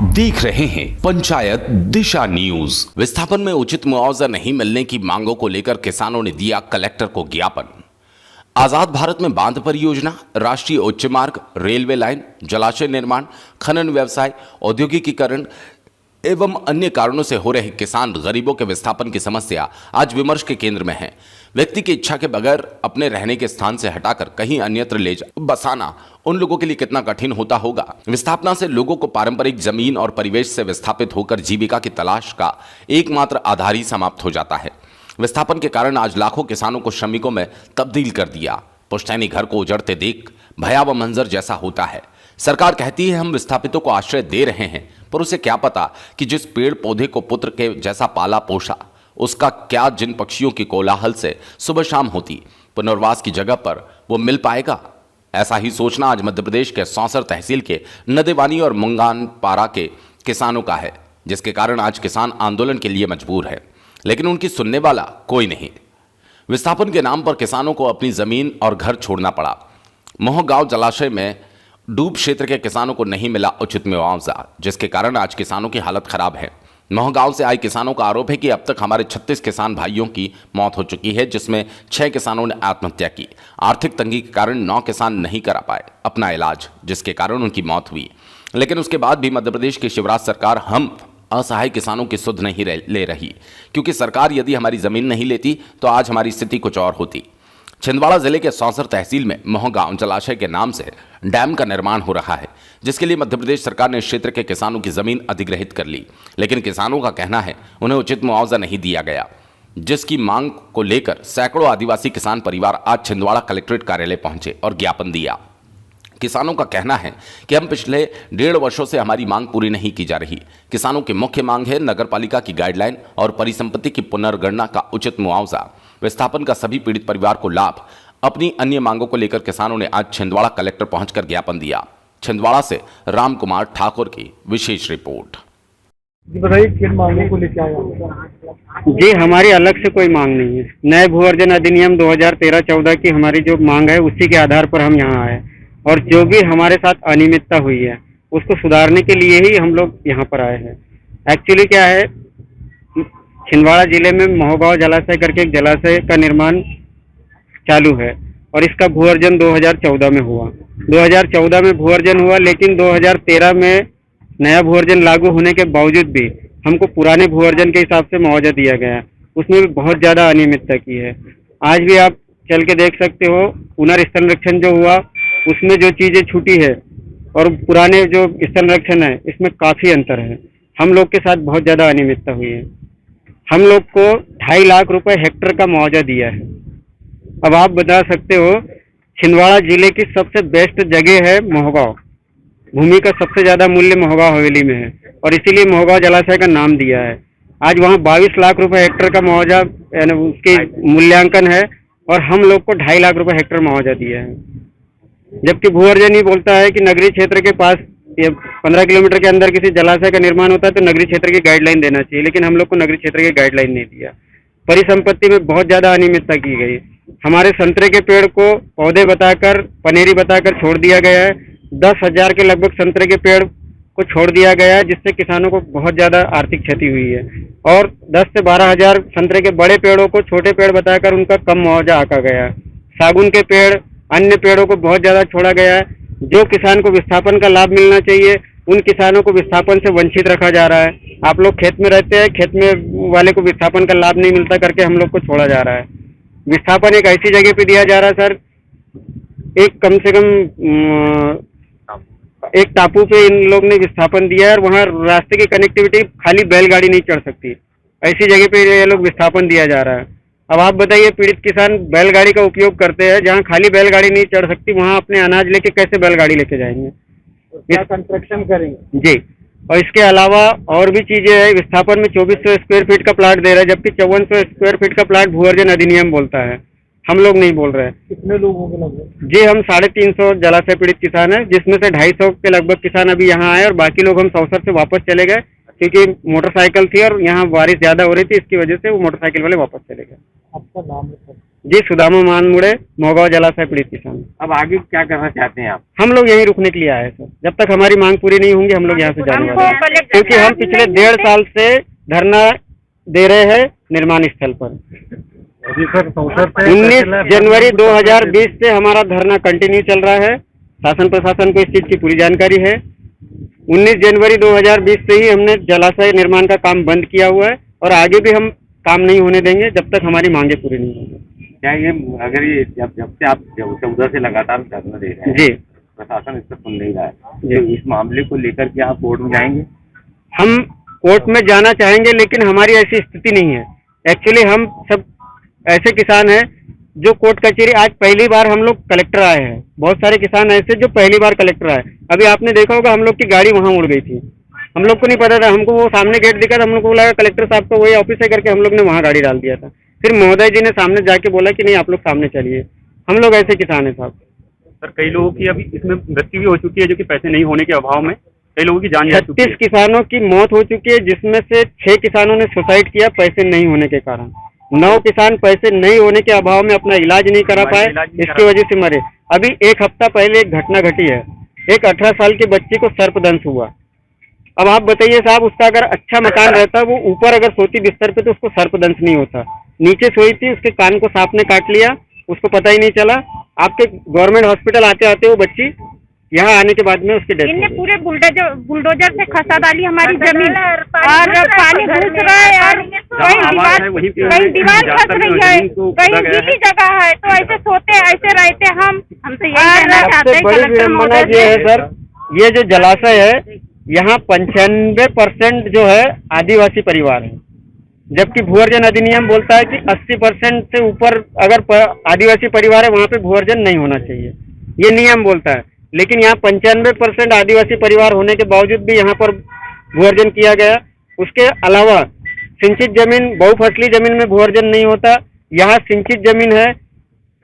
देख रहे हैं पंचायत दिशा न्यूज। विस्थापन में उचित मुआवजा नहीं मिलने की मांगों को लेकर किसानों ने दिया कलेक्टर को ज्ञापन। आजाद भारत में बांध परियोजना, राष्ट्रीय उच्च मार्ग, रेलवे लाइन, जलाशय निर्माण, खनन व्यवसाय, औद्योगिकीकरण एवं अन्य कारणों से हो रहे किसान गरीबों के विस्थापन की समस्या आज विमर्श के केंद्र में है। व्यक्ति की इच्छा के बगैर अपने रहने के स्थान से हटाकर कहीं अन्यत्र ले बसाना उन लोगों के लिए कितना कठिन होता होगा। विस्थापना से लोगों को पारंपरिक जमीन और परिवेश से विस्थापित होकर जीविका की तलाश का एकमात्र आधार ही समाप्त हो जाता है। विस्थापन के कारण आज लाखों किसानों को श्रमिकों में तब्दील कर दिया। पुश्तैनी घर को उजड़ते देख भयावह मंजर जैसा होता है। सरकार कहती है हम विस्थापितों को आश्रय दे रहे हैं, पर उसे क्या पता कि जिस पेड़ पौधे को पुत्र के जैसा पाला पोषा, उसका क्या जिन पक्षियों की कोलाहल से सुबह शाम होती, पुनर्वास की जगह पर वो मिल पाएगा। ऐसा ही सोचना आज मध्य प्रदेश के सौंसर तहसील के नदेवानी और मुंगान पारा के किसानों का है, जिसके कारण आज किसान आंदोलन के लिए मजबूर है, लेकिन उनकी सुनने वाला कोई नहीं। विस्थापन के नाम पर किसानों को अपनी जमीन और घर छोड़ना पड़ा। मोहगांव जलाशय में डूब क्षेत्र के किसानों को नहीं मिला उचित मुआवजा, जिसके कारण आज किसानों की हालत खराब है। मोहगांव से आए किसानों का आरोप है कि अब तक हमारे 36 किसान भाइयों की मौत हो चुकी है, जिसमें 6 किसानों ने आत्महत्या की। आर्थिक तंगी के कारण 9 किसान नहीं करा पाए अपना इलाज, जिसके कारण उनकी मौत हुई। लेकिन उसके बाद भी मध्य प्रदेश की शिवराज सरकार हम असहाय किसानों की सुध नहीं ले रही, क्योंकि सरकार यदि हमारी जमीन नहीं लेती तो आज हमारी स्थिति कुछ और होती। छिंदवाड़ा जिले के सौंसर तहसील में मोहगांव जलाशय के नाम से डैम का निर्माण हो रहा है, जिसके लिए मध्य प्रदेश सरकार ने इस क्षेत्र के किसानों की जमीन अधिग्रहित कर ली। लेकिन किसानों का कहना है उन्हें उचित मुआवजा नहीं दिया गया, जिसकी मांग को लेकर सैकड़ों आदिवासी किसान परिवार आज छिंदवाड़ा कलेक्ट्रेट कार्यालय पहुंचे और ज्ञापन दिया। किसानों का कहना है कि हम पिछले 1.5 वर्षों से हमारी मांग पूरी नहीं की जा रही। किसानों की मुख्य मांग है नगरपालिका की गाइडलाइन और परिसंपत्ति की पुनर्गणना का उचित मुआवजा, विस्थापन का सभी पीड़ित परिवार को लाभ। अपनी अन्य मांगों को लेकर किसानों ने आज छिंदवाड़ा कलेक्टर पहुंचकर ज्ञापन दिया। छिंदवाड़ा से राम कुमार ठाकुर की विशेष रिपोर्ट। जी बताइए, किन मांगों को लेकर आए हैं? जी हमारी अलग से कोई मांग नहीं है। नए भूअर्जन अधिनियम 2013-14 की हमारी जो मांग है उसी के आधार पर हम यहाँ आए, और जो भी हमारे साथ अनियमितता हुई है उसको सुधारने के लिए ही हम लोग यहाँ पर आए हैं। एक्चुअली क्या है, छिंदवाड़ा जिले में मोहगांव जलाशय करके एक जलाशय का निर्माण चालू है और इसका भूअर्जन 2014 में हुआ। 2014 में भूअर्जन हुआ, लेकिन 2013 में नया भूअर्जन लागू होने के बावजूद भी हमको पुराने भूअर्जन के हिसाब से मुआवजा दिया गया। उसमें भी बहुत ज़्यादा अनियमितता की है। आज भी आप चल के देख सकते हो, पुनर्स्थलरक्षण जो हुआ उसमें जो चीज़ें छूटी है और पुराने जो स्थलरक्षण है इसमें काफ़ी अंतर है। हम लोग के साथ बहुत ज़्यादा अनियमितता हुई है। हम लोग को 2.5 लाख रुपए हेक्टेयर का मुआवजा दिया है। अब आप बता सकते हो, छिंदवाड़ा जिले की सबसे बेस्ट जगह है मोहगांव। भूमि का सबसे ज़्यादा मूल्य मोहगांव हवेली में है और इसीलिए मोहगांव जलाशय का नाम दिया है। आज वहाँ 22 लाख रुपए हेक्टेयर का मुआवजा यानी उसके मूल्यांकन है और हम लोग को 2.5 लाख रुपए हेक्टेयर मुआवजा दिया है। जबकि भूअर्जन ही बोलता है कि नगरीय क्षेत्र के पास 15 किलोमीटर के अंदर किसी जलाशय का निर्माण होता है तो नगरीय क्षेत्र की गाइडलाइन देना चाहिए, लेकिन हम लोग को नगरीय क्षेत्र की गाइडलाइन नहीं दिया। परिसंपत्ति में बहुत ज़्यादा अनियमितता की गई। हमारे संतरे के पेड़ को पौधे बताकर, पनेरी बताकर छोड़ दिया गया है। 10,000 के लगभग संतरे के पेड़ को छोड़ दिया गया है, जिससे किसानों को बहुत ज़्यादा आर्थिक क्षति हुई है। और 10 से 12,000 संतरे के बड़े पेड़ों को छोटे पेड़ बताकर उनका कम मुआवजा आका गया। सागुन के पेड़, अन्य पेड़ों को बहुत ज़्यादा छोड़ा गया है। जो किसान को विस्थापन का लाभ मिलना चाहिए उन किसानों को विस्थापन से वंचित रखा जा रहा है। आप लोग खेत में रहते हैं, खेत में वाले को विस्थापन का लाभ नहीं मिलता करके हम लोग को छोड़ा जा रहा है। विस्थापन एक ऐसी जगह पे दिया जा रहा है सर, एक कम से कम एक टापू पे इन लोग ने विस्थापन दिया है और वहाँ रास्ते की कनेक्टिविटी खाली बैलगाड़ी नहीं चढ़ सकती, ऐसी जगह पे ये लोग विस्थापन दिया जा रहा है। अब आप बताइए, पीड़ित किसान बैलगाड़ी का उपयोग करते हैं, जहाँ खाली बैलगाड़ी नहीं चढ़ सकती वहाँ अपने अनाज लेके कैसे बैलगाड़ी लेके जाएंगे? क्या कंस्ट्रक्शन करेंगे? जी, और इसके अलावा और भी चीजें हैं। विस्थापन में 2400 स्क्वायर फीट का प्लाट दे रहा है, जबकि 5400 स्क्वायर फीट का प्लाट भूअर्जन अधिनियम बोलता है। हम लोग नहीं बोल रहे हैं। कितने लोग होंगे लगभग? जी हम 350 जलाशय पीड़ित किसान हैं, जिसमें से 250 के लगभग किसान अभी यहाँ आए और बाकी लोग हम सौसर से वापस चले गए, क्योंकि मोटरसाइकिल थी और यहाँ बारिश ज्यादा हो रही थी, इसकी वजह से वो मोटरसाइकिल वाले वापस चले गए। आपका नाम है सर? जी, सुदामा मानमुड़े, मोगांव जलाशय पीड़ित किसान। अब आगे क्या करना चाहते हैं आप? हम लोग यहीं रुकने के लिए आए हैं सर। जब तक हमारी मांग पूरी नहीं होंगी हम लोग यहाँ से जाने वाले हैं, क्योंकि हम पिछले 1.5 साल से धरना दे रहे हैं निर्माण स्थल पर। अभी सर संसद से 19 जनवरी 2020 से हमारा धरना कंटिन्यू चल रहा है। शासन प्रशासन को इस चीज की पूरी जानकारी है। 19 जनवरी 2020 से ही हमने जलाशय निर्माण का काम बंद किया हुआ है और आगे भी हम काम नहीं होने देंगे जब तक हमारी मांगे पूरी नहीं होंगी। क्या ये अगर ये जब से आप 14 से लगातार धरना दे रहे हैं, जी, प्रशासन इससे सुन नहीं रहा है, जी। तो इस मामले को लेकर के आप कोर्ट में जाएंगे? हम कोर्ट में जाना चाहेंगे लेकिन हमारी ऐसी स्थिति नहीं है। एक्चुअली हम सब ऐसे किसान हैं जो कोर्ट कचहरी, आज पहली बार हम लोग कलेक्टर आए हैं। बहुत सारे किसान ऐसे जो पहली बार कलेक्टर आए। अभी आपने देखा होगा हम लोग की गाड़ी वहाँ उड़ गई थी, हम लोग को नहीं पता था। हमको वो सामने गेट दिखा था, हम लोग को लगा कलेक्टर साहब को वही ऑफिस है करके हम लोग ने वहाँ गाड़ी डाल दिया था। फिर महोदय जी ने सामने जाके बोला कि नहीं आप लोग सामने चलिए। हम लोग ऐसे किसान हैं साहब। सर कई लोगों की अभी इसमें मृत्यु भी हो चुकी है, जो कि पैसे नहीं होने के अभाव में कई लोगों की जान जा चुकी 36 है। किसानों की मौत हो चुकी है, जिसमें से 6 किसानों ने सुसाइड किया पैसे नहीं होने के कारण। 9 किसान पैसे नहीं होने के अभाव में अपना इलाज नहीं करा पाए, इसकी वजह से मरे। अभी 1 हफ्ता पहले एक घटना घटी है, एक 18 साल की बच्ची को सर्पदंश हुआ। अब आप बताइए साहब, उसका अगर अच्छा मकान रहता, वो ऊपर अगर सोती बिस्तर पे तो उसको सर्पदंश नहीं होता। नीचे सोई थी, उसके कान को सांप ने काट लिया, उसको पता ही नहीं चला। आपके गवर्नमेंट हॉस्पिटल आते आते वो बच्ची यहाँ आने के बाद में उसकी डेथ हो इनने गई। पूरे बुलडोजर से खसा डाली हमारी जमीन और पानी घुस रहा है और कहीं दीवार खस रही है, कहीं गीली जगह है। तो ऐसे सोते ऐसे रहते हमसे यही कहना चाहते हैं बड़ी कलेक्टर विडम्बना महोदय ये से। है सर, ये जो जलाशय है यहाँ 95% जो है आदिवासी परिवार है, जबकि भूअर्जन अधिनियम बोलता है कि 80% से ऊपर अगर आदिवासी परिवार है वहाँ पे भूअर्जन नहीं होना चाहिए, ये नियम बोलता है। लेकिन यहाँ 95% आदिवासी परिवार होने के बावजूद भी यहाँ पर भूअर्जन किया गया। उसके अलावा सिंचित जमीन, बहुफसली जमीन में भूअर्जन नहीं होता। यहाँ सिंचित जमीन है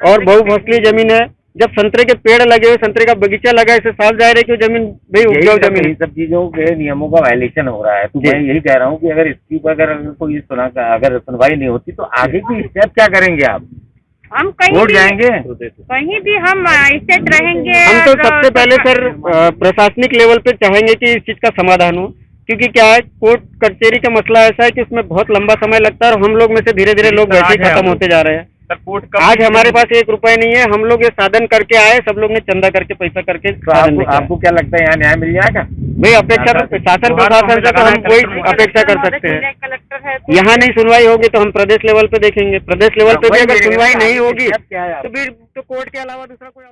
और बहुफसली जमीन है। जब संतरे के पेड़ लगे हुए, संतरे का बगीचा लगा, इसे साफ जाहिर है कि जमीन भाई उपजाऊ जमीन। इन सब चीजों के नियमों का वायलेशन हो रहा है, तो मैं यही कह रहा हूँ कि अगर इसकी अगर कोई अगर सुनवाई नहीं होती तो आगे की स्टेप क्या करेंगे आप? हम कहीं कोर्ट भी जाएंगे? कहीं भी हम स्टेट रहेंगे। हम तो सबसे पहले सर प्रशासनिक लेवल पे चाहेंगे कि इस चीज का समाधान हो, क्योंकि क्या है कोर्ट कचहरी का मसला ऐसा है कि उसमें बहुत लंबा समय लगता है और हम लोग में से धीरे धीरे लोग वैसे ही खत्म होते जा रहे हैं। सर कोर्ट का आज हमारे पास 1 रुपए नहीं है, हम लोग ये साधन करके आए, सब लोग ने चंदा करके पैसा करके तो साधन लेके आए। आपको क्या लगता है यहाँ न्याय मिल जाएगा? भाई अपेक्षा तो शासन प्रशासन से तो हम कोई अपेक्षा कर सकते हैं। कलेक्टर है यहाँ नहीं सुनवाई होगी तो हम प्रदेश लेवल पे देखेंगे। प्रदेश लेवल पे भी अगर सुनवाई नहीं होगी क्या है तो फिर तो कोर्ट के अलावा दूसरा कोई